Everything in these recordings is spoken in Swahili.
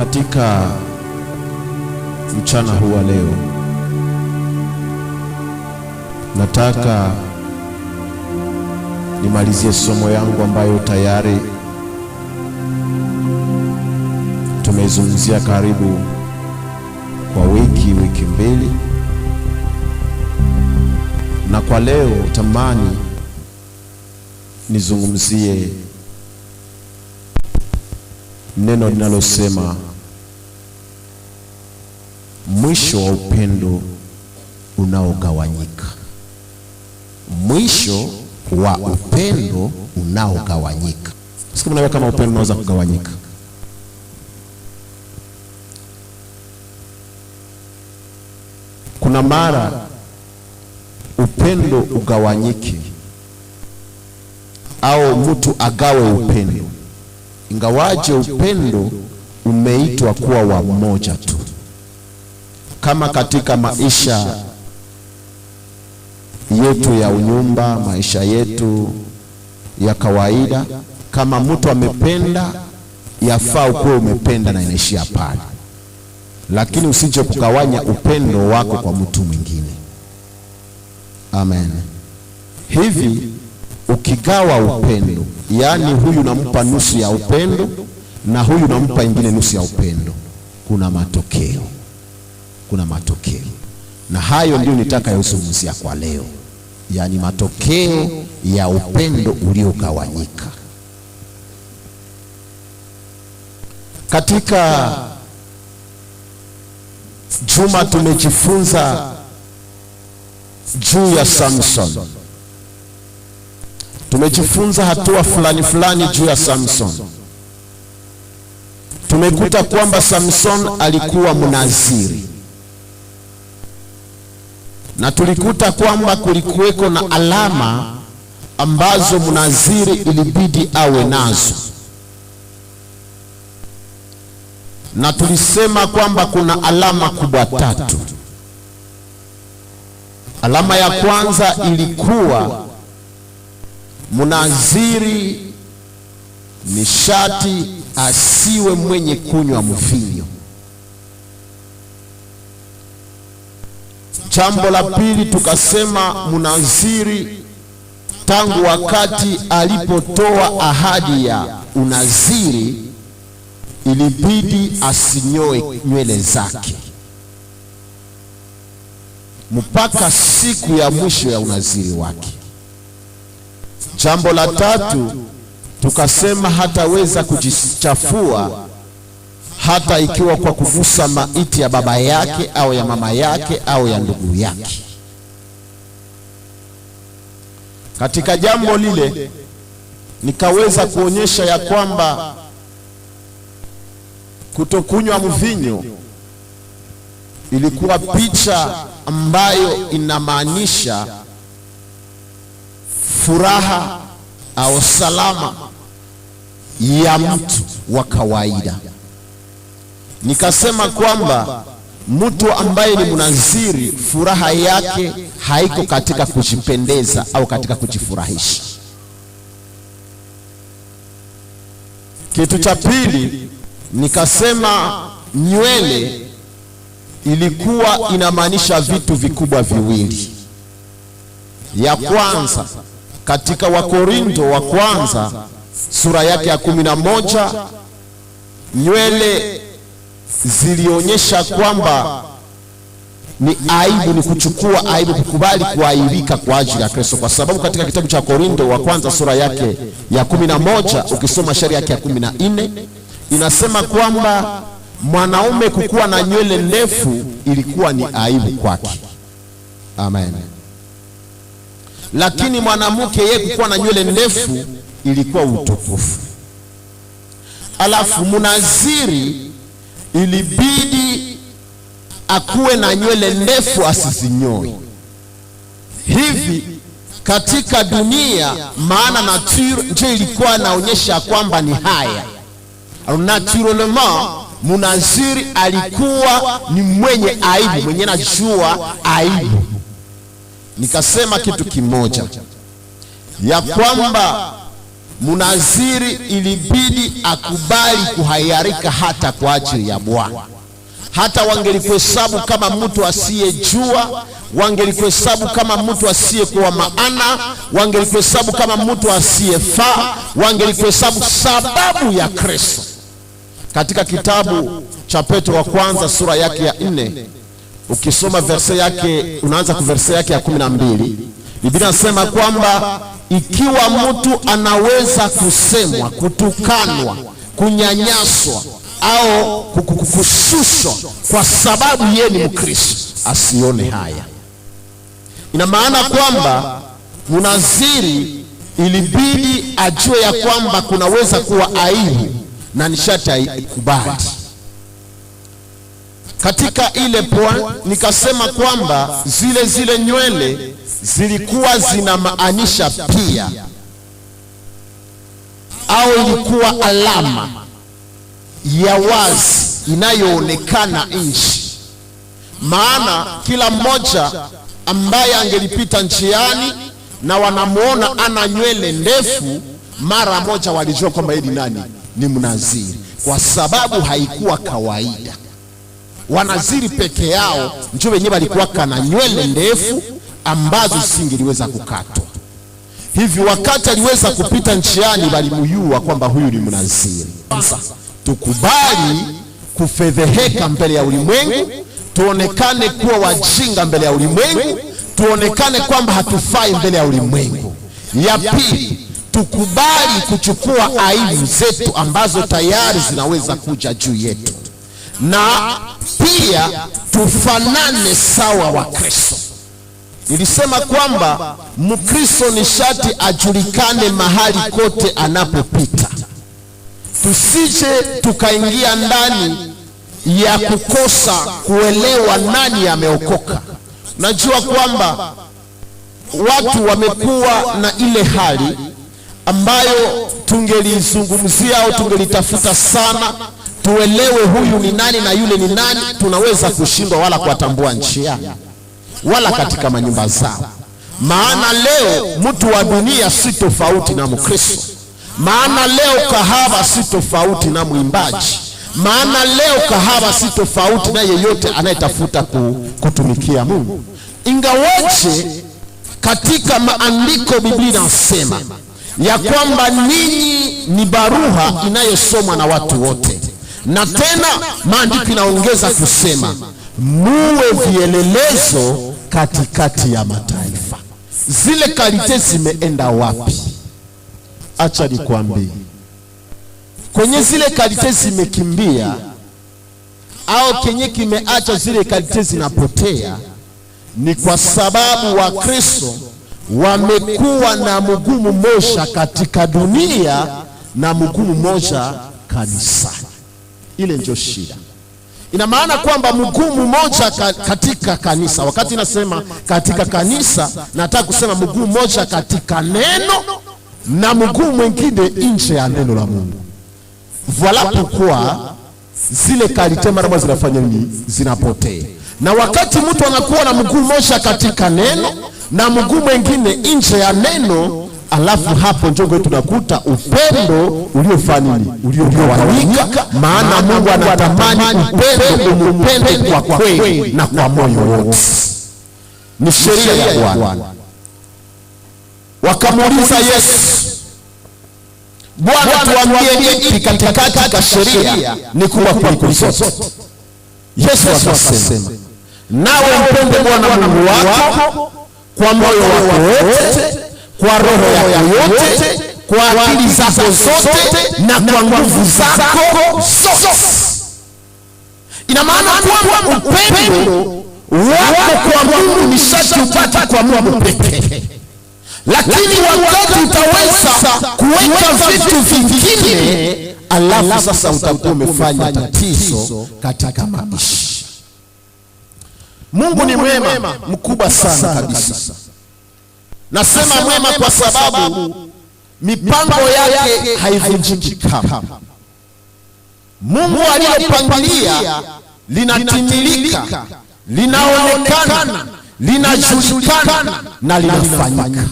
Katika mchana huu wa leo nataka nimalizie somo yangu ambayo tayari tumezungumzia karibu kwa wiki mbili, na kwa leo tamani nizungumzie neno linalosema mwisho wa upendo unaogawanyika. Mwisho wa upendo unaogawanyika. Sikia, mnaona kama upendo unaweza kugawanyika. Kuna mara upendo ugawanyike au mtu agawe upendo, ingawaje upendo umeitwa kuwa wa mmoja tu. Kama katika maisha yetu ya unyumba, maisha yetu ya kawaida, kama mtu amependa, yafaa kuwa umependa na inaishia pale, lakini usije kugawanya upendo wako kwa mtu mwingine. Amen. Hivi ukigawa upendo, yaani huyu nampa nusu ya upendo na huyu nampa ingine nusu ya upendo, kuna matokeo. Na hayo ndio nitakayozungumzia kwa leo, yaani matokeo ya upendo uliogawanyika. Katika juma tumejifunza juu ya Samson. Tumejifunza hatua fulani juu ya Samson. Tumekuta kwamba Samson alikuwa mnaziri, na tulikuta kwamba kulikuweko na alama ambazo mnaziri ilibidi awe nazo, na tulisema kwamba kuna alama kubwa tatu. Alama ya kwanza ilikuwa mnaziri ni sharti asiwe mwenye kunywa mvinyo. Jambo la pili tukasema mnaziri tangu wakati alipotoa ahadi ya unaziri ilibidi asinyoe nywele zake mpaka siku ya mwisho ya unaziri wake. Jambo la tatu tukasema hataweza kujichafua hata ikiwa kwa kugusa maiti ya baba yake au ya mama yake au ya ndugu yake. Katika jambo lile nikaweza kuonyesha ya kwamba kutokunywa mvinyo ilikuwa picha ambayo inamaanisha furaha au salama ya mtu wa kawaida. Nikasema kwamba mtu ambaye ni mnaziri, furaha yake haiko katika kujipendeza au katika kujifurahisha. Kitu cha pili nikasema nywele ilikuwa inamaanisha vitu vikubwa viwili. Ya kwanza katika Wakorintho wa kwanza sura yake ya 11, nywele zilionyesha kwamba ni aibu, ni kuchukua aibu, kukubali kuaibika kwa ajili ya Kristo. Kwa sababu katika kitabu cha Korintho wa kwanza sura yake ya 11 ukisoma shairi yake ya 14 inasema kwamba mwanaume kukuwa na nywele ndefu ilikuwa ni aibu kwake. Amen. Lakini mwanamke yeye kukuwa na nywele ndefu ilikuwa utukufu. Alafu mnaziri ilibidi akuwe na nywele ndefu, asizinyoe. Hivi katika dunia, maana nature ndio ilikuwa inaonyesha kwamba ni haya. Naturellement mnaziri alikuwa ni mwenye aibu, mwenye najua aibu. Nikasema kitu kimoja, ya kwamba Mnaziri ilibidi akubali kuhayarika hata kwa ajili ya Bwana. Hata wangelikuhesabu kama mtu asiyejua, wangelikuhesabu kama mtu asiyekuwa maana, wangelikuhesabu kama mtu asiyefaa, wangelikuhesabu sababu ya Kristo. Katika kitabu cha Petro wa kwanza sura yake ya 4, ukisoma verse yake, unaanza ku verse yake ya 12, Biblia inasema kwamba ikiwa mtu anaweza kusemwa, kutukanwa, kunyanyaswa au kushushwa kwa sababu yeye ni Mkristo, asione haya. Ina maana kwamba mnaziri ilibidi ajue ya kwamba kunaweza kuwa aibu na nishati aikubali. Katika ile point nikasema kwamba zile nywele zilikuwa zinamaanisha pia, au ilikuwa alama ya wazi inayoonekana nje. Maana kila mmoja ambaye angelipita njiani na wanamuona ana nywele ndefu, mara moja walijua kwamba yeye ni nani? Ni mnaziri, kwa sababu haikuwa kawaida. Wanaziri peke yao ndio wenyewe walikuwa kana nywele ndefu ambazo singeliweza kukatwa. Hivi wakati aliweza kupita njiani, walimjua kwamba huyu ni mnaziri. Tukubali kufedheheka mbele ya ulimwengu, tuonekane kuwa wajinga mbele ya ulimwengu, tuonekane kwamba hatufai mbele ya ulimwengu. Ya pili, tukubali kuchukua aibu zetu ambazo tayari zinaweza kuja juu yetu, na pia tufanane sawa wa Kristo. Nilisema kwamba Mkristo ni sharti ajulikane mahali kote anapopita. Tusije tukaingia ndani ya kukosa kuelewa nani ameokoka. Najua kwamba watu wamekuwa na ile hali ambayo tungelizungumzia au tungelitafuta sana, tuelewe huyu ni nani na yule ni nani. Tunaweza kushindwa wala kuwatambua njiani wala katika manyumba zao. Maana leo mtu wa dunia si tofauti na Mkristo. Maana leo kahaba si tofauti na mwimbaji. Maana leo kahaba si tofauti na yeyote anayetafuta kutumikia Mungu. Ingawaje katika maandiko Biblia inasema ya kwamba ninyi ni barua inayosomwa na watu wote, na tena maandiko inaongeza kusema muwe vielelezo katikati ya mataifa. Zile kalite zimeenda wapi? Acha nikwambie, kwenye zile kalite zimekimbia, au kenye kimeacha zile kalite zinapotea, ni kwa sababu wa Kristo wamekuwa na mgumu moja katika dunia na mgumu moja kanisani. Ile ndio shida. Ina maana kwamba mgumu moja katika kanisa. Wakati nasema katika kanisa, nataka kusema mgumu moja katika neno na mgumu mwingine nje ya neno la Mungu. Voilà pourquoi zile kalite mara moja zinafanya nini? Zinapotea. Na wakati mtu anakuwa na mguu moja katika neno na mguu mwingine nje ya neno, alafu hapo ndio tunakuta upendo uliofanya nini? Uliogawanyika. Maana Mungu anatamani upendo umpende kwa kweli na kwa moyo wote. Ni sheria ya Bwana. Wakamuuliza Yesu, Bwana, tuambie ipi katika sheria ni kubwa kuliko zote? Yesu akasema, nawe mpende Bwana Mungu wako kwa moyo wako wote, kwa roho yako yote, kwa akili zako zote na kwa nguvu zako zote. Ina maana kwamba upendo wako kwa Mungu ni sharti upate kwa Mungu pekee. Lakini wakati utaweza kuweka vitu vingine, alafu sasa utakuwa umefanya tatizo katika maisha. Mungu ni mwema mkubwa sana kabisa. Nasema mwema kwa sababu mipango yake haivunjiki kamwe. Mungu aliyopangilia linatimilika, linaonekana, linajulikana na linafanyika.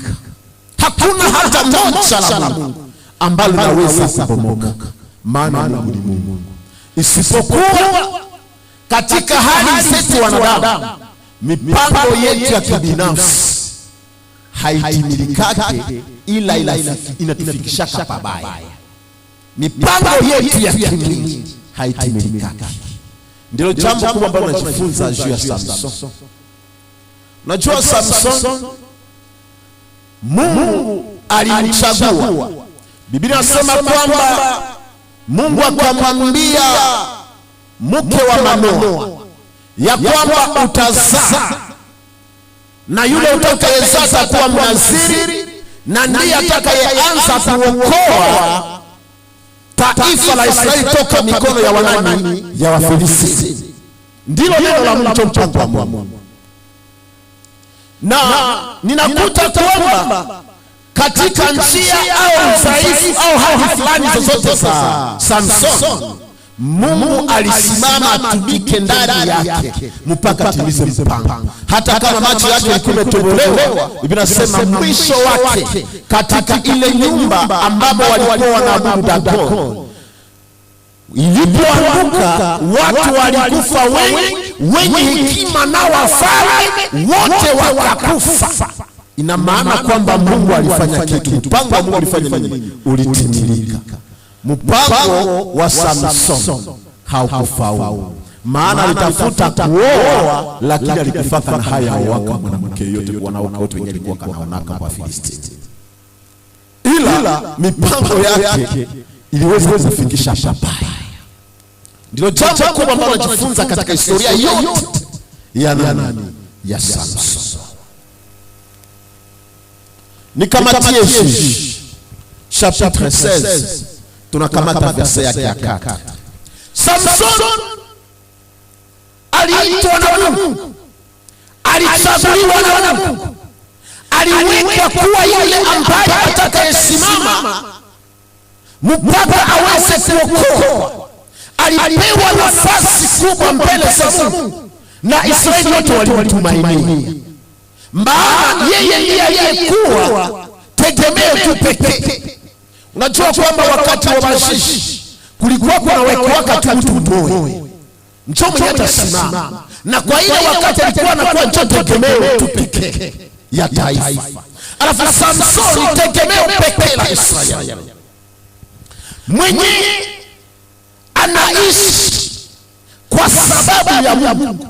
Hakuna hata moja la Mungu ambalo linaweza kubomoka, maana ni Mungu. Isipokuwa katika hali zetu wanadamu, mipango yetu ya kibinafsi haitimilikake, ila inatufikisha pabaya. Mipango yetu ya kimwili haitimilikake. Ndilo jambo kubwa ambalo tunajifunza juu ya Samson. Unajua Samson, Mungu alimchagua. Biblia inasema kwamba Mungu akamwambia mke wa Manoa ya kwamba utazaa, na yule utakayezaa atakuwa Mnaziri, na ndiye atakayeanza kuokoa taifa la Israeli toka mikono ya wanani, ya Wafilisti. Ndilo neno la Mungu, mpango wa Mungu. Na ninakuta kwamba katika njia au udhaifu au hali fulani zozote za Samson, Mungu alisimama atumike ndani yake mpaka atimize mpango. Hata kama macho yake yalikuwa yametobolewa, Biblia inasema mwisho wake katika ile nyumba ambapo walikuwa wanaabudu Dagon, ilipoanguka watu walikufa wenye hekima na wafalme wote wakakufa. Ina maana kwamba Mungu alifanya kitu, mpango wa Mungu ulifanya nini? Ulitimilika. Mpango wa Samson haukufaulu, maana alitafuta kuoa, lakini alikufaka na haya waka mwanamke yote wanawake wote wenye alikuwa kanaonaka kwa Filisti. Ila mipango yake iliweza kufikisha pabaya. Ndilo jambo kubwa ambalo tunajifunza katika historia yote ya nani? Ya Samson. Nikamatie chapitre 16, tunakamata verse yake ya 4. Samson aliitwa na Mungu, alichaguliwa na Mungu, aliwekwa kuwa yule ambaye atakayesimama mpaka aweze kuokoa. Alipewa nafasi kubwa mbele za Mungu, na Israeli wote walimtumainia, maana yeye ndiye aliyekuwa tegemeo tu pekee. Unajua kwamba wakati wa mazishi kulikuwa kuna wekwa tu mtu mmoja mcho mwenye atasimama, na kwa ile wakati alikuwa anakuwa ndio tegemeo tu pekee ya taifa. Alafu Samson tegemeo pekee la Israeli, mwenye anaishi kwa sababu ya Mungu.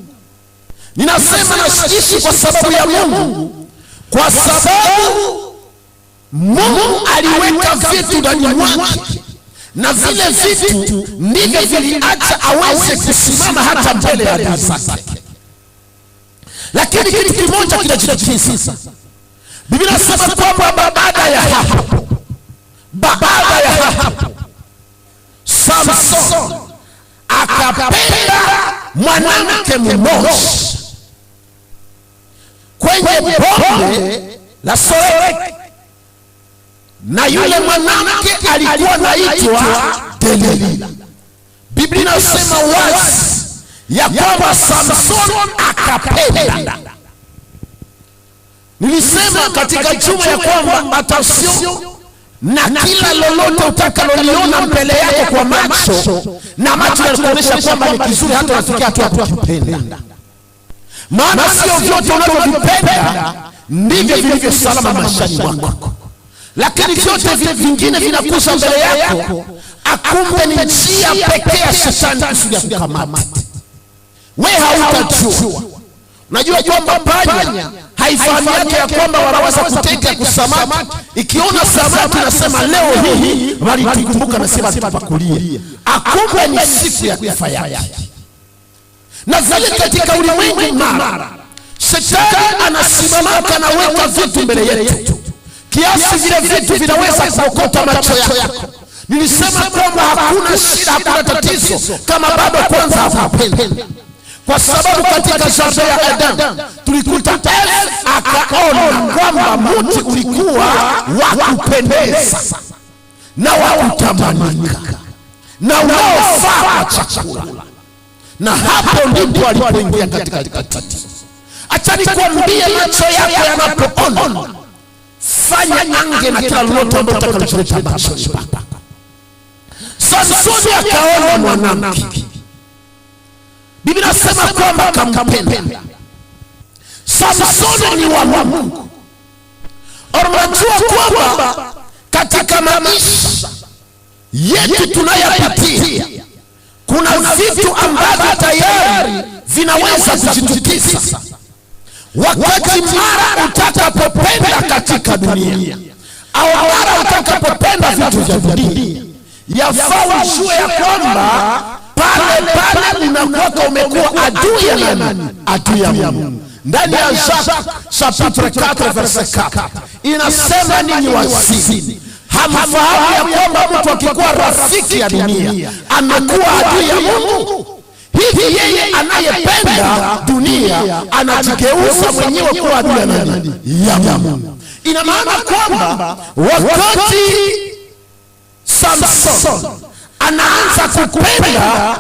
Ninasema naishi kwa sababu ya Mungu, kwa sababu Mungu aliweka vitu ndani mwake, na vile vitu ndivyo viliacha aweze kusimama hata mbele ya adui zake. Lakini kitu kimoja kinajitokeza. Biblia inasema kwamba baada ya hapo Samson akapenda mwanamke mmoja kwenye bonde la Sorek, na yule mwanamke alikuwa anaitwa Delila. Biblia inasema wazi ya kwamba Samson akapenda. Nilisema katika juma ya kwamba attention na kila lolote utakaloliona mbele yako kwa macho, na macho yanakuonyesha kwamba ni kizuri, hata unafikia hatua ya kupenda. Maana sio vyote unavyovipenda ndivyo vilivyo salama maishani mwako, lakini vyote vingine vinakuja mbele yako, akumbe ni njia pekee ya shetani kusudi kukamata wewe. Hautajua. Unajua kwamba panya haifahamu yake ya kwamba wanaweza kuteka kusamaki. Ikiona samaki nasema leo hii walitukumbuka, nasema tupakulie, akumbe ni siku ya kufa yake. Na vile katika ulimwengu mara shetani anasimama anaweka vitu mbele yetu, kiasi vile vitu vinaweza kuokota macho yako. Nilisema kwamba hakuna shida, hakuna tatizo kama bado kwanza hapapenda, kwa sababu katika shamba ya Adam tulikuta akaona kwamba mti ulikuwa wa kupendeza na wa kutamanika na unaofaa chakula, na hapo ndipo alipoingia katika tatizo. Acha nikwambie, macho yako yanapoona fanya ange na kila lolote ambalo utakaloleta machoni pako. Samsoni akaona mwanamke. Biblia inasema kwamba akampenda. Samsoni ni wa Mungu. Unajua kwamba katika maisha yetu tunayapitia kuna vitu ambavyo tayari vinaweza kujitukiza. Wakati mara utakapopenda katika dunia au mara utakapopenda vitu vya dunia, yafaa ujue ya kwamba pale unakuwa umekuwa adui ya nani? Adui ya Mungu. Ndani ya Jacques chapitre 4 verset 4 inasema, ninyi wazini hamfahamu ya kwamba mtu akikuwa rafiki ya dunia anakuwa adui ya Mungu? Hivi yeye anayependa dunia anajigeuza mwenyewe kuwa adui ya nani? Ya Mungu. Ina maana kwamba wakati Samson anaanza kupenda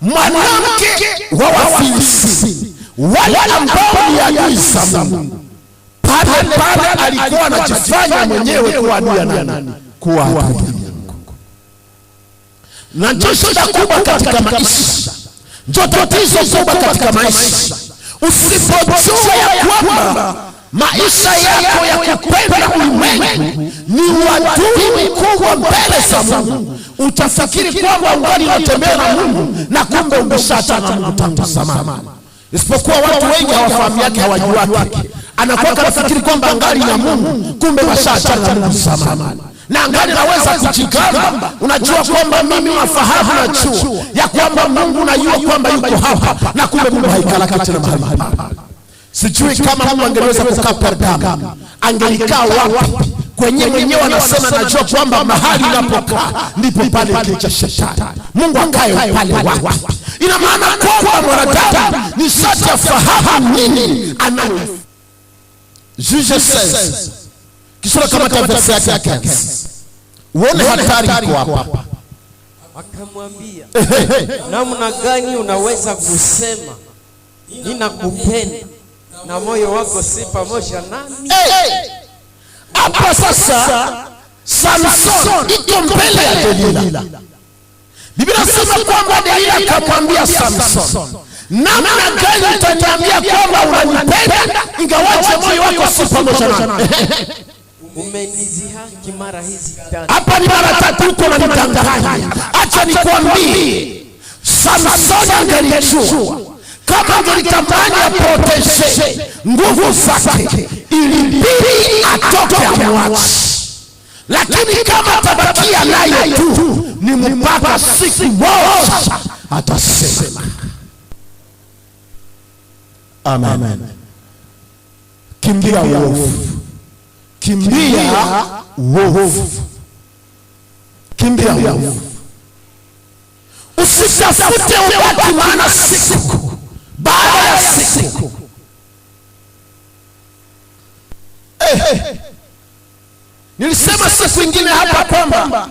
mwanamke wa Wafilisti, wale ambao ni adui za Mungu, pale alikuwa anajifanya mwenyewe kuwa adui ya nani? Kuwa adui ya Mungu. Na ndio shida kubwa katika maisha, ndio tatizo kubwa katika maisha. Usipojua ya kwamba maisha yako ya kupenda ulimwengu ni uadui mkubwa mbele za Mungu, utafikiri kwamba ungali unatembea na Mungu na kumbe umeshaachana na Mungu tangu zamani. Isipokuwa watu wengi hawafahamu yake, hawajui wake. Anakuwa anafikiri kwamba angali na Mungu, kumbe washaachana na Mungu zamani. Na angali naweza kujigamba, unajua kwamba mimi nafahamu na chuo ya kwamba Mungu najua kwamba yuko hapa, na kumbe Mungu haikalaki tena mahali hapa. Sijui kama Mungu angeweza kukaa Pergamo, angelikaa wapi? Mwenyewe anasema najua kwamba mahali unapokaa ndipo pale kile shetani. Mungu akae pale wapi? Ina maana kwamba mwanadamu ni sasa fahamu nini anayo. Juge 16 kisura kama verset yake. Uone hatari kwa hapa. Akamwambia, namna gani unaweza kusema ninakupenda na moyo wako si pamoja nami? Hapa sasa Samson iko mbele ya Delila. Biblia inasema kwamba Delila akamwambia Samson, namna gani utaniambia kwamba unanipenda ingawaje moyo wako si pamoja nami? Umenizihaki mara hizi tatu. Hapa ni mara tatu uko unanidanganya. Acha nikwambie, Samson angelijua kama angelitamani apoteze nguvu zake ilibidi atoke amwache. Lakini kama tabakia naye tu ni mpaka siku moja atasema. Amen. Kimbia uovu. Kimbia uovu. Kimbia uovu. Usitafute wakati, maana siku baada ya siku. Nilisema siku nyingine hapa kwamba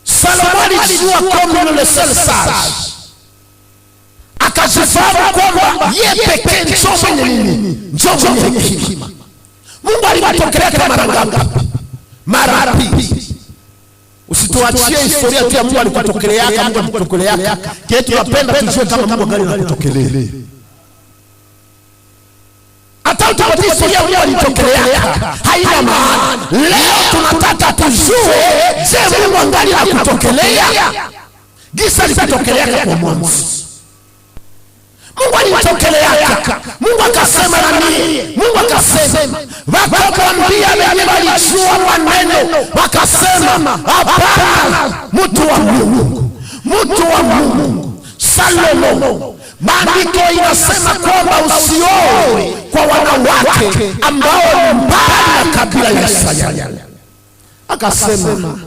Salomoni alijua kwamba le seul sage, akajifahamu kwamba yeye pekee ndio mwenye nini? Ndio mwenye hekima. Mungu alimtokelea kama mara ngapi? Mara mbili. Usituachie historia tu ya Mungu alikutokelea kama Mungu alikutokelea. Kile tunapenda tujue kama Mungu gani anakutokelea. Hata utawatia historia Mungu alitokelea haina maana. Leo tunataka tujue, je, Mungu angali anakutokelea? Gisa alikutokelea kwa mwanzo. Mungu alitokelea. Mungu akasema na nini? Mungu akasema, wakamwambia wale walijua maneno, wakasema hapana, mtu wa Mungu, mtu wa Mungu. Salomo, maandiko inasema kwamba usioe kwa wanawake ambao ni mbali na kabila ya Israeli. Akasema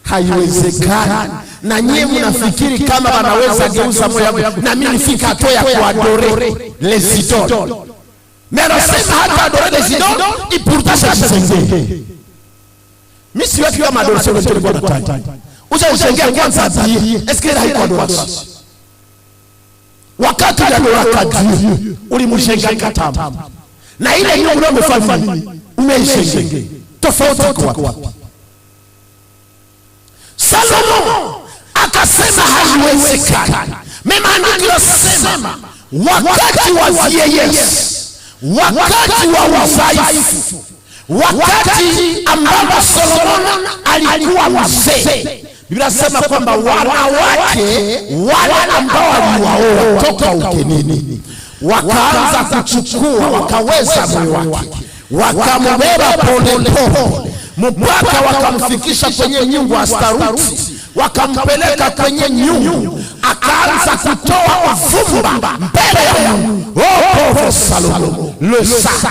haiwezekani. Na nyinyi mnafikiri kama wanaweza geuza moyo wangu na mimi nifika hatua ya kuadore les idoles. Mais anasema hata adore les idoles et pourtant s'assembler. Mimi siweki kama adoration yote kwa nataka. Ushajenga kwanza ati est-ce que haiko adoration? Wakati ya adoration ulimshenga katamu. Na ile ndio umefanya nini? Umeishenga. Tofauti kwa wapi? Salomo akasema haiwezekani. Maandiko yanasema wakati wa yeyesi, wakati wa udhaifu, wakati ambapo Solomon alikuwa mzee, Biblia inasema kwamba wanawake wale ambao waliwaoa toka ugenini wakaanza kuchukua, wakaweza moyo wake, wakamubeba pole pole mpaka wakamfikisha kwenye nyungu Astaruti, wakampeleka kwenye nyungu, akaanza kutoa uvumba mbele ya Mungu. Oh, Salomo, le sage,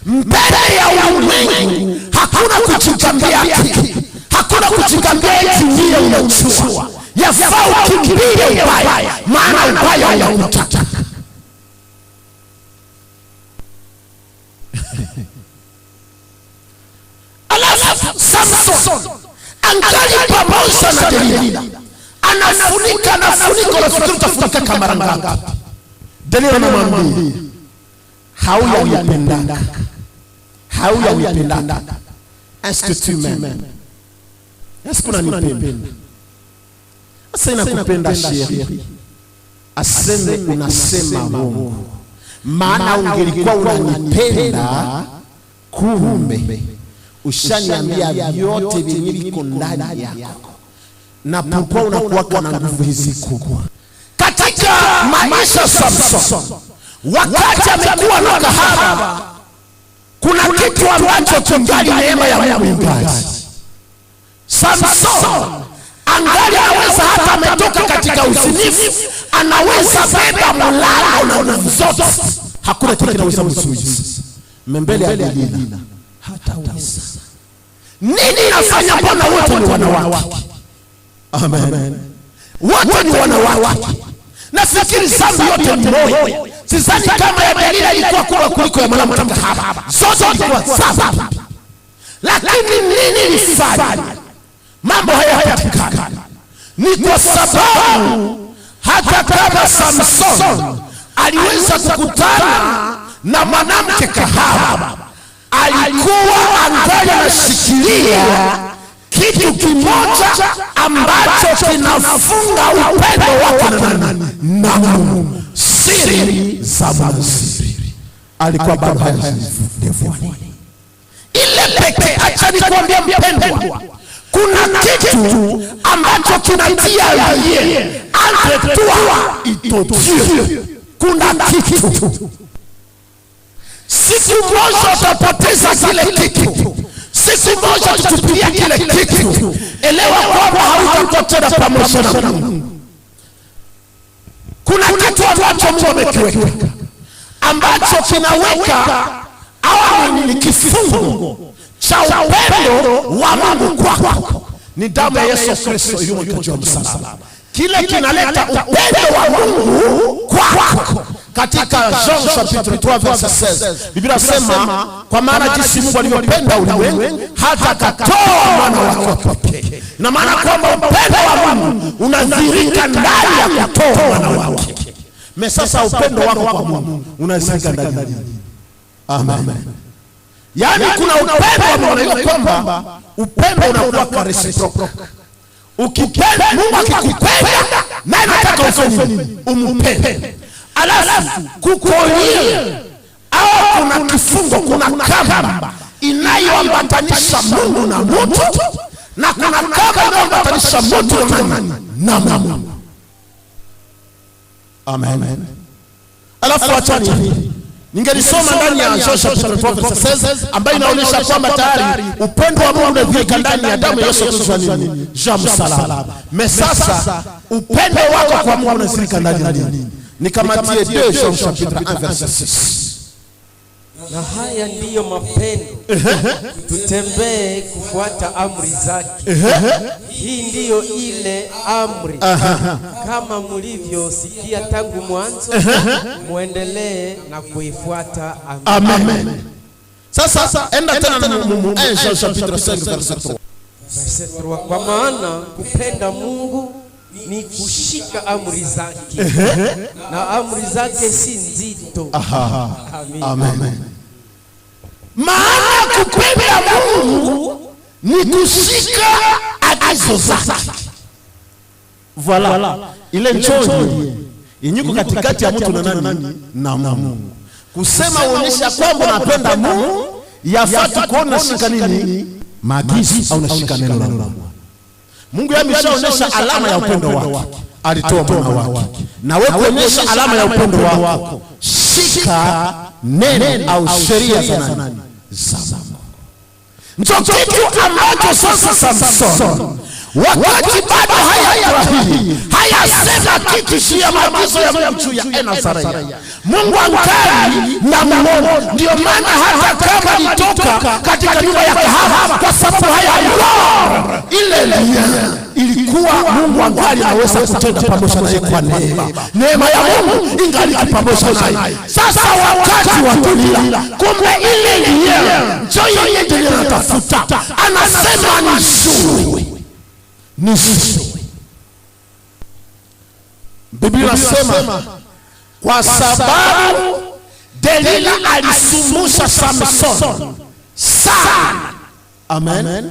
mbele ya ulimwengu hakuna kujigambia kitu, hakuna kujigambia eti ndiye unachua. Yafaa ukimbie ubaya, maana ubaya unakutaka. Alafu Samson angali pamoja na Delila, anafunika nafikiri utafunika kama ngapi? Delila anamwambia hauyanipendaka, hauyanipendaka. Est-ce que tu m'aimes? Est-ce que unanipenda? Asa inakupenda sheri. Aseme unasema Mungu, maana ungelikuwa unanipenda kumbe ushaniambia vyote vyenye viko ndani yako, na pokuwa unakuwa na nguvu hizi kubwa. Katika maisha ya Samson, wakati amekuwa na kahaba, kuna kitu ambacho kingali neema ya Mungu. Samson angali anaweza, hata ametoka katika uzinifu, anaweza beba mlango na nguvu zote, hakuna kitu kinaweza kumzuia. Mbele ya Delila hataweza. Nini inafanya? Mbona wote ni wanawake? Amen. Wote ni wanawake. Nafikiri dhambi yote ni moja. Sidhani kama ya Delila ilikuwa kubwa kuliko ya mwanamke kahaba. Zote zilikuwa sawa. Lakini nini ilifanya mambo haya hayapatikane? Ni kwa sababu hata kama Samson aliweza kukutana na mwanamke kahaba, alikuwa angali anashikilia kitu kimoja ambacho kinafunga upendo wake na Mungu, siri za Mungu. Alikuwa bado hajazifunua ile pekee. Acha nikwambie mpendwa, kuna kitu ambacho kinatia yeye anatoa itotie. Kuna kitu, siku moja utapoteza kile kitu, siku moja tutupia kile kitu. Elewa kwamba hautakuwa tena pamoja na Mungu. Kuna kitu ambacho Mungu amekiweka ambacho kinaweka au ni kifungo cha upendo wa Mungu kwako. Ni damu ya Yesu Kristo iliyomwagika juu ya msalaba. Kile kinaleta upendo wa Mungu kwako. Katika Jean chapitre 3 verset 16, Biblia inasema kwa maana jinsi Mungu alivyopenda ulimwengu hata akatoa mwana wake pekee. Na maana kwamba upendo wa Mungu unadhihirika ndani ya kutoa mwana wake. Sasa upendo wako kwa Mungu unadhihirika ndani ya nini? Amen. Yaani kuna upendo wa Mungu, kwamba upendo unakuwa reciprocal. Ukipenda Mungu, akikupenda naye anataka ufanye nini? Umpende. Alafu kukolia au kuna kifungo, kuna kamba inayoambatanisha Mungu na mtu, na kuna kamba inayoambatanisha mtu na Mungu. Amen. Alafu achani ningelisoma ndani ya Jean chapitre 3 verset 16, ambayo inaonyesha kwamba tayari upendo wa Mungu unadhihirika ndani ya damu ya Yesu Kristo nini? Jean msalaba. Sasa upendo wako kwa Mungu unadhihirika ndani ya nini? Nikamatie 2 Jean chapitre 1 verset 6. Na haya ndiyo mapendo, tutembee kufuata amri zake. Hii ndiyo ile amri, kama mlivyosikia tangu mwanzo, muendelee na kuifuata. Amen. Sasa enda tena na 1 Jean chapitre 5 verset 3. Verset 3, kwa maana kupenda Mungu ni kushika amri zake, na amri zake si nzito. Amen. Maana kupenda Mungu ni kushika agizo zake. Voilà. Ile njozi inyuko katikati ya mtu na nani? Na Mungu. Kusema uonyesha kwamba unapenda Mungu, yafaa kuona shika nini? Maagizo au unashika neno la Mungu. Mungu ameshaonyesha alama ya upendo wake. Alitoa mwana wake. Na wewe kuonyesha alama ya upendo wako, shika neno au sheria za nani? Za Mungu. Ndio kitu ambacho sasa Samson wakati bado hayasema kitu juu ya maagizo ya Mungu juu ya Nazaraya. Mungu angali na muone. Ndio maana hata kama alitoka katika nyumba ya kahaba, kwa sababu ile ilikuwa Mungu angali anaweza kutenda pamoja naye kwa neema. Neema ya Mungu ingali pamoja naye. Sasa wakati wa Delila, kumbe ile njoo yeye ndiye anatafuta. Anasema ni shuri. Ni shuri. Biblia inasema kwa sababu Delila alisumbusha Samson sana. Amen.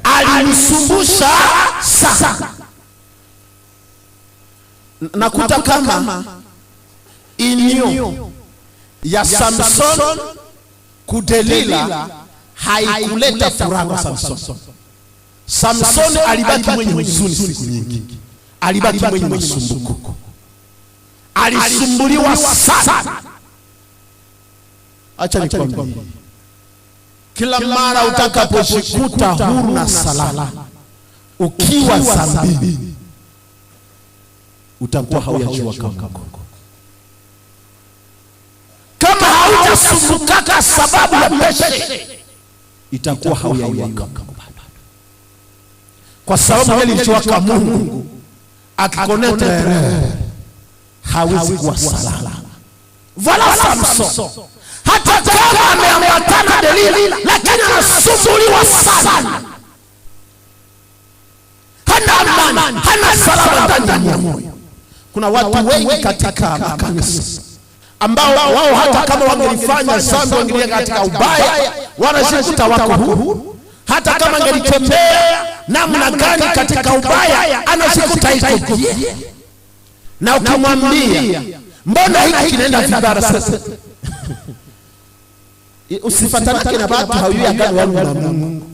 Alisumbusha sana. Nakuta kama inyo ya Samson kudelila haikuleta furaha kwa Samson. Samson alibaki mwenye huzuni siku nyingi. Alibaki mwenye masumbuko. Alisumbuliwa sana. Acha nikwambie, kila mara utakaposhikuta huru na salama, ukiwa dhambini, utakuwa haujajua kama hautasumbuka sababu ya peshe, itakuwa haujajua. Kwa sababu ile ilichowaka Mungu akikoneta hawezi kuwa salama. Vala Samson hata kama ameambatana Delila, lakini anasumbuliwa sana. Hana amani, hana salama ndani ya moyo. Kuna watu wengi katika makanisa ambao wao hata kama wangelifanya dhambi, wangeingia katika ubaya, wanashikuta wako huru. Hata kama angelitembea namna gani katika ubaya, anashikuta iko. Na ukimwambia mbona hiki kinaenda vibaya sasa, usifatanike na watu hawajui agano la Mungu.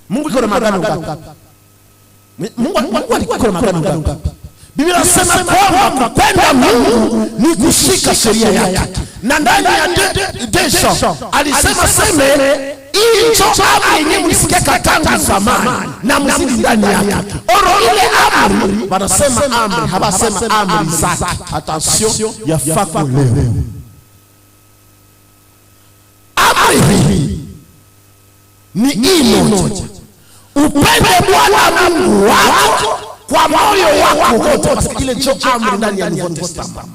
Mungu iko na magano ngapi? Mungu alikuwa na magano ngapi? Biblia inasema kwamba kupenda Mungu ni kushika sheria yake. Na ndani ya Desho alisema seme hicho amri yenyewe mlisikeka tangu zamani na mzidi ndani yake. Oro ile amri, wanasema amri, hawasema amri zake. Attention, yafaa kuelewa. Amri ni imoja. Upende Bwana Mungu wako kwa moyo wako wote. Ile ndio amri ndani ya New Testament.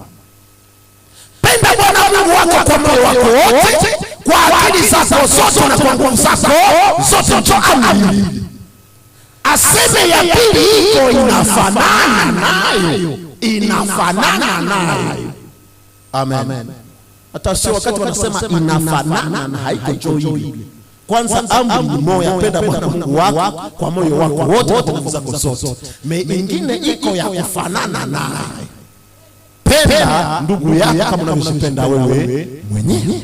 Penda Bwana Mungu wako kwa moyo wako wote, kwa akili zako zote na kwa nguvu zako zote. Ndio amri. Aseme ya pili iko inafanana nayo. Inafanana nayo. Amen. Hata sio wakati wanasema inafanana na haiko joyi. Kwanza amri ni moja, penda Bwana Mungu wako kwa moyo wako wote na nguvu zako zote. Mengine iko ya kufanana naye. Penda ndugu yako kama unavyopenda wewe mwenyewe.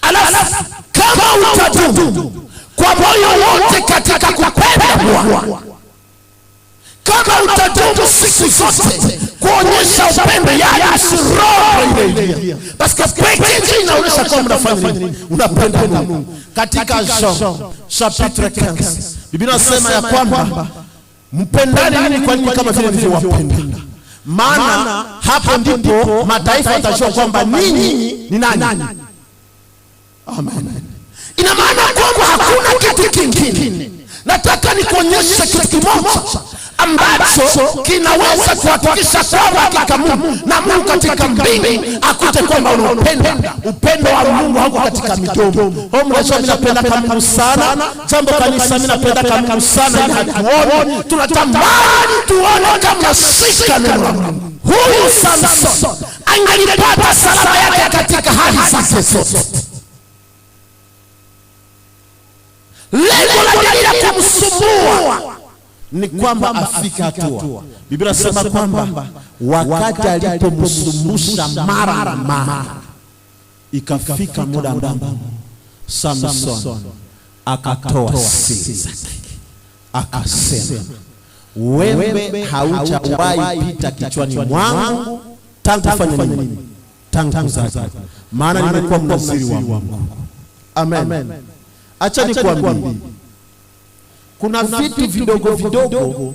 Alafu kama utadumu kwa moyo wote katika kupenda Bwana, kama utadumu siku zote kuonyesha upendo yako, roho ile basi pekee inaonyesha kwamba unapenda Mungu. Katika Jean chapitre 15 Biblia inasema ya kwamba mpendane nini kwa nini kama vile mlivyowapenda. Maana hapo ndipo mataifa watajua kwamba ninyi ni nani. Amen. Ina maana kwamba hakuna kitu kingine. Nataka nikuonyeshe kitu kimoja ambacho kinaweza kuhakikisha kwamba hakika Mungu na Mungu katika mbingu akute kwamba unapenda. Upendo wa Mungu hauko katika midomo. Mimi napenda Mungu sana. Jambo kanisa, mimi napenda Mungu sana. Hatuoni, tunatamani tuone kama shika neno la Mungu. Huyu Samson angelipata salama yake katika hali zake zote. Lengo la Delila kumsumbua ni kwamba afika hatua. Biblia inasema kwamba wakati alipomsumbusha mara na mara, ikafika muda ambapo Samson akatoa siri zake, akasema, wewe haujawahi pita kichwani mwangu tangu fanya nini? Tangu kuzaliwa. Maana nimekuwa mnaziri wa Mungu. Amen. Acha nikwambie, kuna vitu vidogo vidogo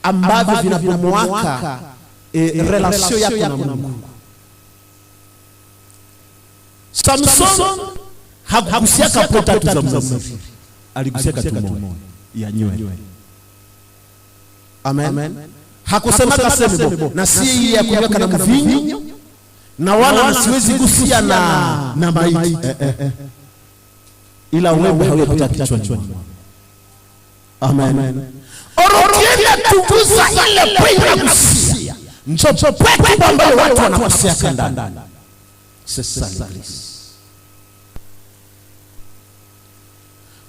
ambavyo vinabomoaka relation yako na Mungu. Samson hakugusia kapota tu za mzuri, aligusia katumo ya nywele. Amen. Hakusema kaseme na si ile ya kuweka na mvinyo, na wala siwezi gusia na maiti. Ila wewe hauyapita kichwani. Amen. Orotienda tugusa ile pwenda kusia. Njopo pwetu ambayo watu wanakosea kandani. C'est ça l'église.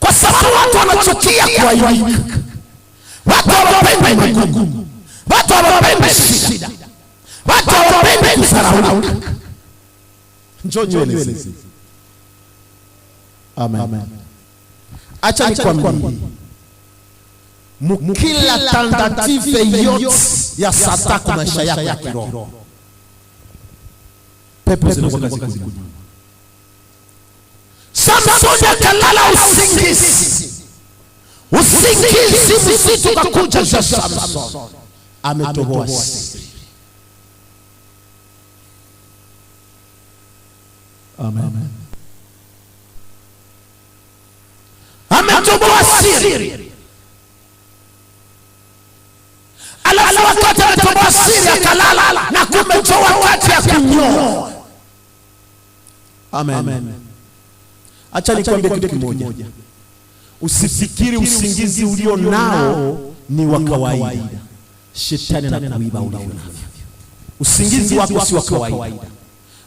Kwa sababu watu wanachukia kuaibika. Watu hawapendi magumu. Watu hawapendi shida. Watu hawapendi kusaraulika. Njoo nywele. Amen. Acha nikwambie, mkila tentative yote ya Satan kwa maisha yako ya kiroho, pepo zinakuwa kazi. Samson akalala usingizi mzito kakuja za Samson, ametoboa siri. Amen. Ametoboa siri. Alafu wakati ametoboa siri akalala, na kumbe wakati ya kunyoa. Amen. Acha nikwambie kitu kimoja. Usifikiri usingizi ulio nao ni wa kawaida. Shetani anakuiba ulivyo navyo. Usingizi wako si wa kawaida.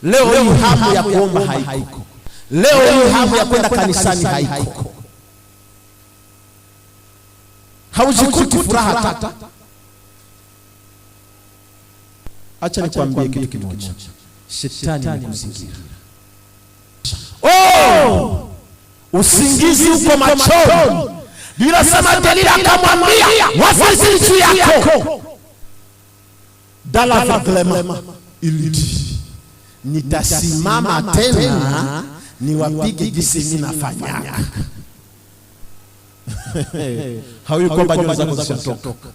Leo hii hamu ya kuomba haiko. Leo hii hamu ya kwenda kanisani haiko. Haujikuti furaha tata. Acha nikwambie kitu kimoja. Shetani anakuzingira. Usingizi uko machoni. Bila sema Delila akamwambia, wafasi juu yako. Dala vaglema ilidi. Nitasimama tena niwapige jinsi mimi nafanya. Hawi kwamba nyoyo zako zishatoka.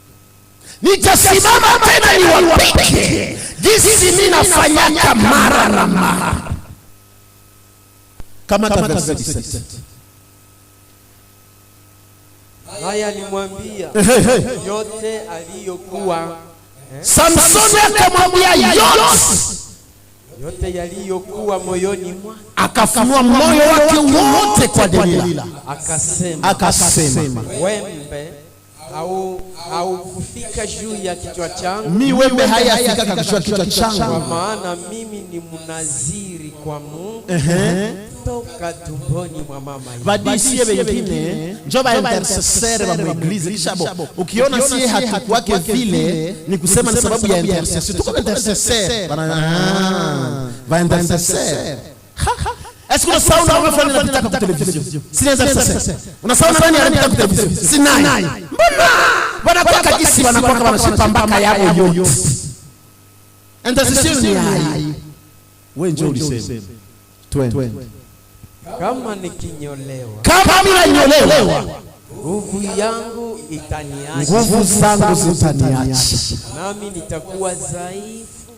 Nitasimama tena niwapige jinsi mimi nafanya mara na mara. Kama verse 17. Haya alimwambia yote aliyokuwa. Samson akamwambia yote yaliyokuwa moyoni mwake, akafunua moyo wake wote kwa Delila. Akasema, wembe au kufika juu ya kichwa changu. Mi wembe hayafika kwa kichwa changu. Kwa maana mimi ni mnaziri kwa Mungu. Toka tumboni mwa mama yangu. Vadisi wengine njoba intercesseur wa mwigilize kishabo. Ukiona siye hatukwake vile ni kusema ni sababu ya intercesseur. Tuko intercesseur. Va intercesseur. Est-ce que unasahau na wewe fulani anapita kwa television? Sina intercesseur. Unasahau nani anapita kwa television? Sinai. Mbona? Wanakuwa kajisi wanakuwa kama wanashipambaka yao yote. Intercesseur ni hai. Wewe njoo ulisema. Twende. Kama nikinyolewa, kama mimi nanyolewa, nguvu yangu itaniacha. Nguvu zangu zitaniacha. Nami nitakuwa dhaifu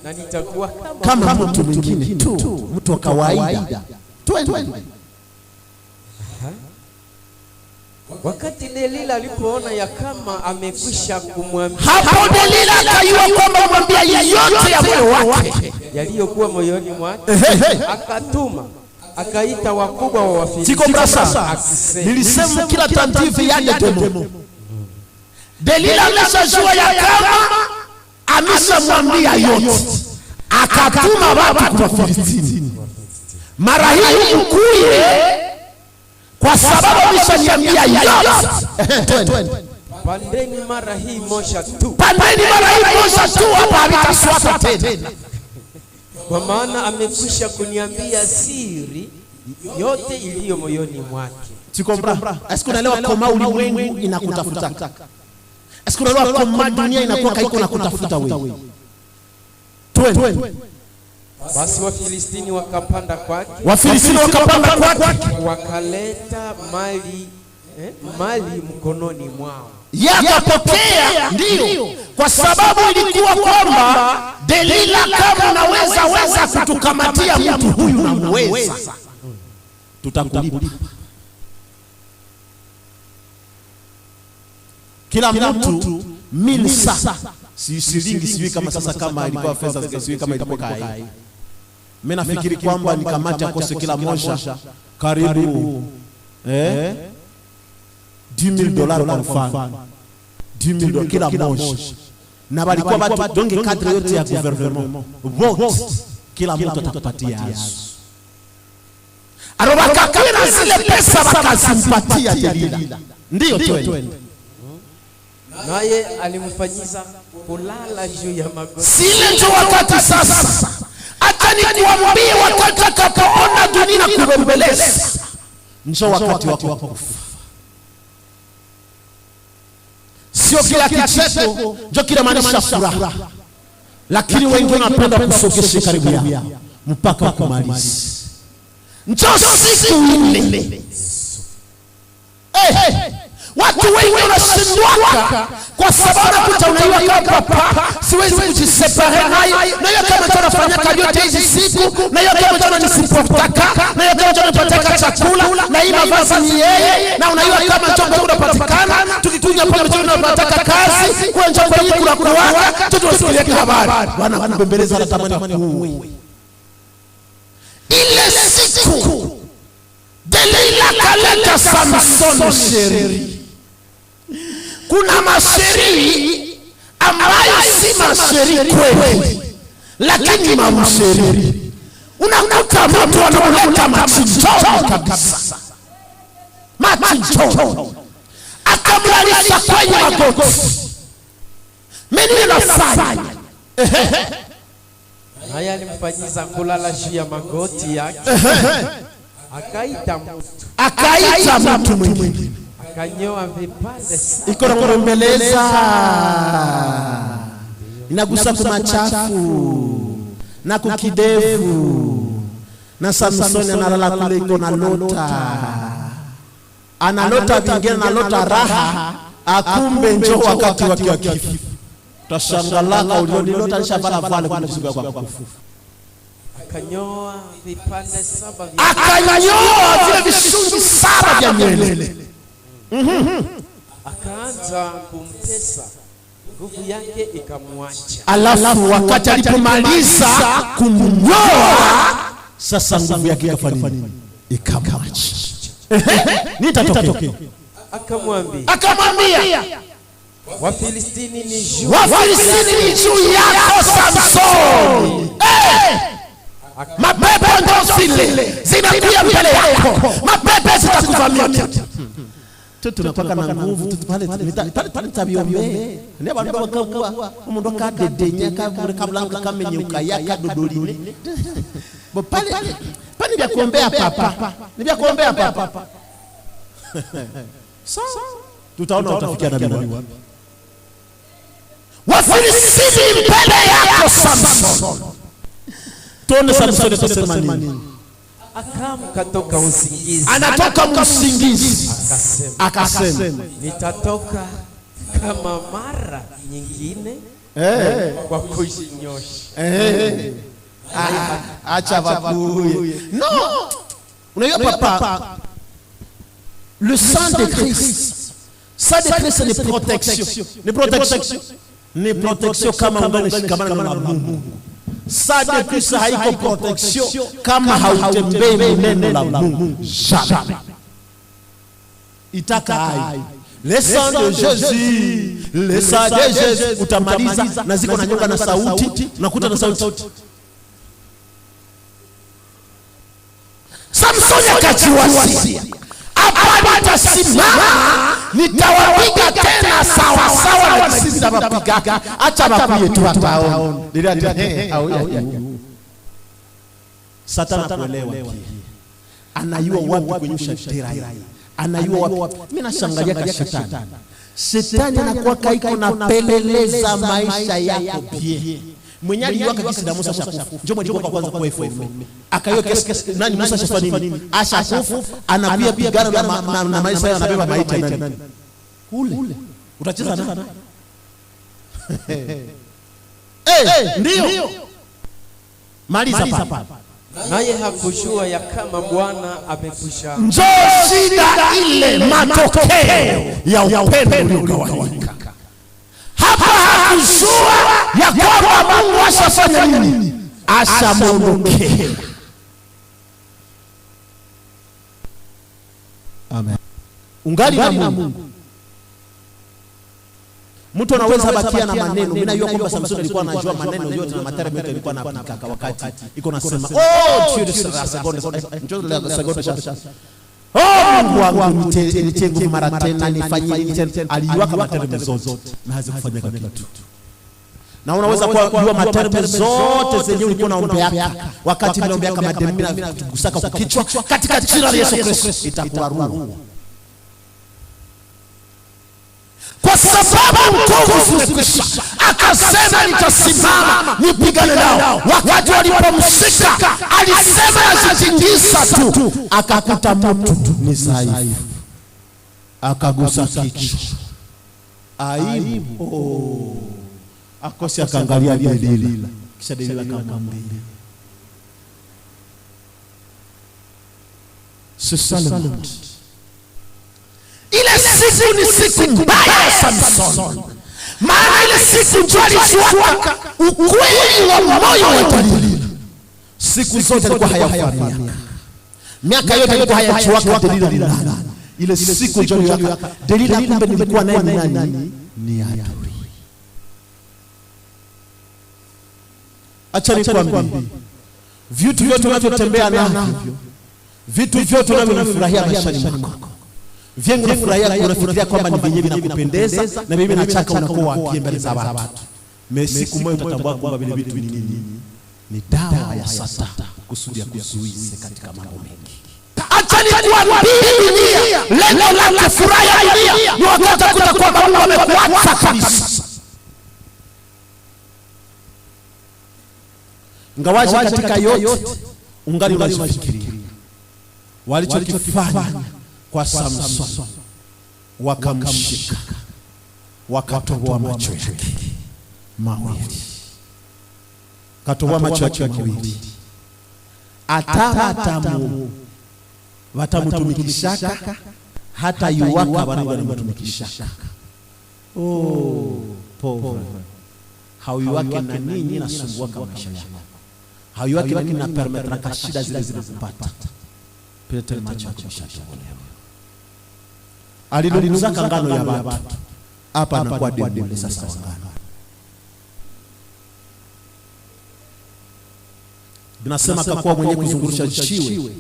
na nitakuwa kama mtu mwingine tu, mtu wa kawaida. Twende. Wakati Delila alipoona ya kama amekwisha kumwambia, hapo Delila akajua kwamba mwambia yote ya moyo wake yaliyokuwa moyoni mwake, akatuma akaita wakubwa wa Wafilisti. Tiko brasa. Nilisema kila tentative ya demo. Delila ameshajua ya kama ameshamwambia yote. Akatuma watu kwa Wafilisti. Mara hii mkuye kwa sababu ameshaniambia yote. Pandeni mara hii moja tu. Pandeni mara hii moja tu, hapa havitaswata tena. Kwa maana amekwisha kuniambia siri yote iliyo moyoni mwake. Sikombra. Asikunaelewa kama ulimwengu inakutafuta. Asikunaelewa kama dunia inakuwa kaiko na kutafuta wewe. Twende. Basi Wafilistini wakapanda kwake. Wakaleta mali mkononi mwao. Yakapokea, ndio. Kwa sababu ilikuwa kwamba Delila, kama unaweza kutukamatia mtu huyu na mweza, tutakulipa. Kila mtu milsa, si shilingi, sijui kama sasa kama ilikuwa pesa, sijui kama ilikuwa kai. Mimi nafikiri kwamba ni kamati akose kila moja karibu $10,000 kwa mfano. $10,000 kila moja. Na walikuwa watu donge kadri yote ya gouvernement. Vote kila mtu atapatia hazo. Arobakakira zile pesa wakazimpatia Delila. Ndio twende. Naye alimfanyiza kulala juu ya magoti. Sile ndio wakati sasa. Hata nikuambie wakati atakapoona dunia kugombeleza, ndio wakati wako kufa. Sio kila kicheko ndio kila maanisha furaha. Lakini wengi wanapenda kusogesha karibu yao mpaka kumaliza. Ndio siku ile. Watu wengi wanashindwaka kwa sababu nakuta unaiwa kama papa, siwezi kujisepare naye, na hiyo kama tunafanya kazi yote hizi siku, na hiyo kama tunanisipotaka, na hiyo kama tunapata chakula, na hii mavazi ni yeye, na unaiwa kama chombo unapatikana, tukikunya pale tunapata kazi, kwa chombo hili kuna kuwaka, tutusikie habari. Bwana kubembeleza na tamani kuwe. Ile siku Delila kaleta Samson sheri. Kuna masheri ambayo si masheri kweli, lakini mamsheri. Unakuta mtu analeta machinjoni kabisa. Machinjoni. Akamlalisha kwenye magoti. Mimi nafanya. Haya alimfanyiza kulala juu ya magoti yake. Akaita mtu mwingine. Akanyoa vipande sana. Iko na kumbeleza. Inagusa kwa machafu na kukidevu. Na Samson analala kule, iko na lota. Analota vingine, analota raha. Akumbe njoo wakati wa kifo. Tashangalaka ulilota nishavala vale kwa kusuka kwa kufu. Akanyoa vipande 7 akanyoa vile vishungi 7 vya nywele. Akaanza kumtesa, nguvu yake ikamwacha. Alafu wakati alipomaliza kumnyoa, sasa nguvu yake ikafanya nini? Ikamwacha. Nitatokea. Akamwambia Wafilistini ni juu yako Samson. Mapepo ndio zile zinakuja mbele yako. Mapepo zitakuvamia. Tunapaka na nguvu pale tabiombe. Ndio bandu bakagua umuntu kadedenya kabla kamenyuka yakadodolini. Bo pale vya kuombea papa. Ni vya kuombea papa. Sawa. Tutaona utafikia nabii wapi. Wafilistini mbele yako Samson. Tuone Samson atasema nini. Akaamka toka usingizi. Anatoka usingizi. Akasema nitatoka kama mara nyingine kwa kujinyosha. Acha vakuye. No. Unajua papa, le sang de Christ. Ça de Christ c'est une protection. Ni protection. Ni protection kama unganishikamana na Mungu. Ça de Christ haiko protection kama hautembei neno la Mungu. Jamais. Itaka hai. Le sang de Jésus. Le sang de Jésus utamaliza na ziko na nyonga na sauti, unakuta na sauti. Samson akajiwasia. nitasimama, nitawapiga tena sawa sawa na sisi tunapiga. Acha bakuye tu wataona. Satani anakuelewa. Anayua wapi kwenye shetera. Anayua wapi. Mimi nashangalia kwa shetani. Shetani anakuwa kaiko na peleleza maisha yako pia. Mwenye aliwaka kisi na Musa shakufu. Njoo mwenye kwa kwanza kwa FM. Akayo kesi nani Musa shafa nini? Ashakufu anapia pigana na maisha yake, anabeba maiti nani? Kule. Utacheza nani? Ndio. Maliza papa. Naye hakujua ya kama Bwana amekusha. Njoo shida ile matokeo ya upendo uliogawanyika. Hapa hakujua ya kwamba Mungu ashafanya nini? Ashamwondokea. Amen. Ungali na Mungu. Mtu anaweza bakia na maneno. Mimi najua kwamba Samson alikuwa anajua maneno yote na matari yote alikuwa anapika wakati iko nasema, Dieu de la seconde. Mungu wangu nitengue mara tena, nifanyie nini? Alijua kama matari zote na hazikufanya kitu. Na unaweza kujua matari zote zenye ulikuwa unaombea wakati unaombea kama demi na kugusaka kwa kichwa, katika jina la Yesu Kristo itakuwa roho. Kwa sababu nguvu zimekwisha, akasema nitasimama nipigane nao. Wakati walipomshika alisema ajitingisa tu, akakuta mtu ni dhaifu, akagusa kichwa. Aibu. Akosi akaangalia Delila, kisha Delila akamwambia, Salomon, ile siku ni siku mbaya ya Samson. Maana ile siku ndio alishuka ukweli wa moyo wa Delila. Siku zote alikuwa hayafahamia. Miaka yote alikuwa hayachuaka Delila. Ile siku ndio yaka Delila, kumbe nilikuwa naye nani? Ni adui. Acha nikwambie, vitu vyote unavyotembea navyo, vitu vyote unavyofurahia maishani mwako, vyengu unafurahia unafikiria kwamba ni vyenyewe vinakupendeza na mimi nataka unakuwa wapi mbele za watu. Siku moja utatambua kwamba vile vitu ni nini? Ni dawa ya Satani kusudi kuzuize katika mambo mengi. Acha nikwambie, lengo la furaha ya dunia ni wakati kutakuwa kwamba Mungu amekuacha kabisa. Ngawaje katika yote ungali unafikiria walichokifanya kwa Samson, wakamshika wakatoboa macho yake mawili, katoboa macho yake mawili. Atatamu watamutumikishaka hata yuwaka wanamutumikishaka. Povre hauiwake na nini nasumbua kama maisha yako, hauiwake na nini na permetra ka shida zile zinazopata pete macho yako yashatobolewa. Alilunguza ngano ya watu hapa na kwa demu sasa ngano. Binasema akakuwa mwenye kuzungurusha jiwe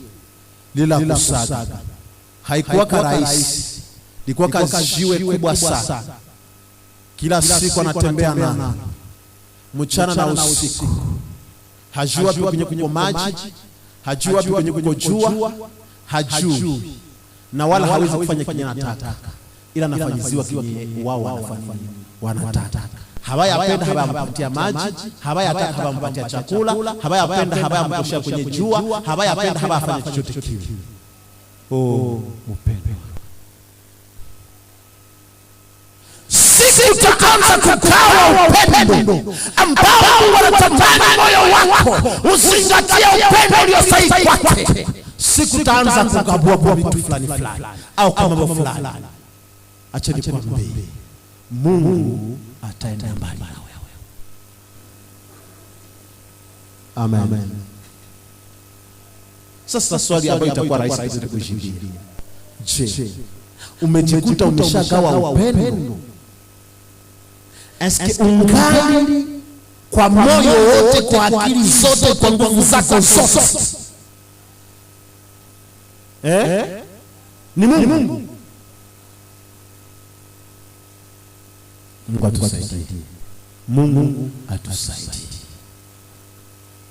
lila kusaga. Haikuwa rahisi, ilikuwa jiwe kubwa sana. Kila siku anatembea nalo mchana na usiku. Hajui wapi kwenye kunywa maji, hajui wapi kwenye kujua, hajui na wala hawezi kufanya kile anataka, ila anafanyiziwa kile wao wanataka. Hawayapenda hawampatia maji, hawayataka hawampatia chakula, hawayapenda hawamtoshia kwenye jua, hawayapenda hawafanya chochote kile. Upendo. Siku utaanza kukawa upendo ambao Mungu anatamani moyo wako uzingatie upendo ulio sahihi kwake. Siku utaanza kugabua kwa vitu fulani au kama mambo fulani. Acha nikwambie, Mungu ataenda mbali na wewe. Amen. Sasa swali ambalo itakuwa rahisi kujibu. Je, umejikuta umeshagawa upendo? Eske ungali kwa moyo wote, kwa akili zote, kwa nguvu zako zote? ni Mungu. Mungu atusaidie. Mungu atusaidie.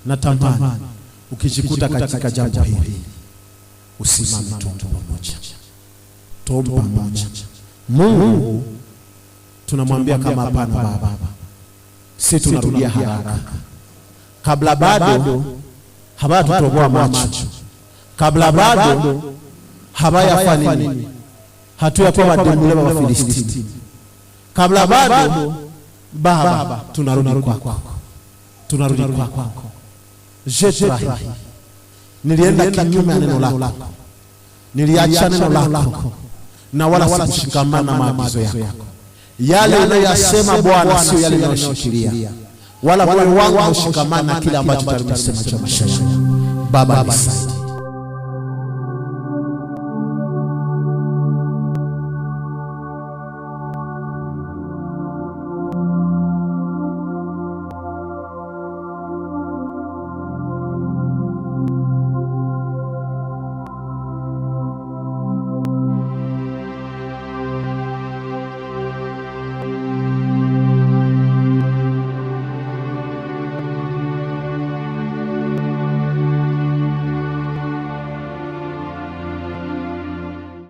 Natamani ukijikuta katika jambo hili usimame tuombe pamoja. Tuombe pamoja. Mungu tunamwambia kama hapana Baba. Sisi tunarudia haraka. Kabla bado habatutoboa macho. Kabla bado habayafanya nini? Hatuyakuwa wadembule wa Filisti. Kabla bado Baba tunarudi kwako. Tunarudi kwako. Jetrahi. Nilienda kinyume na neno lako. Niliacha neno lako na wala sikushikamana na maagizo yako. Yale unayosema Bwana sio yale ninayoshikilia. Wala moyo wangu hushikamana na kile ambacho utasema cha maisha yangu. Baba nisaidie.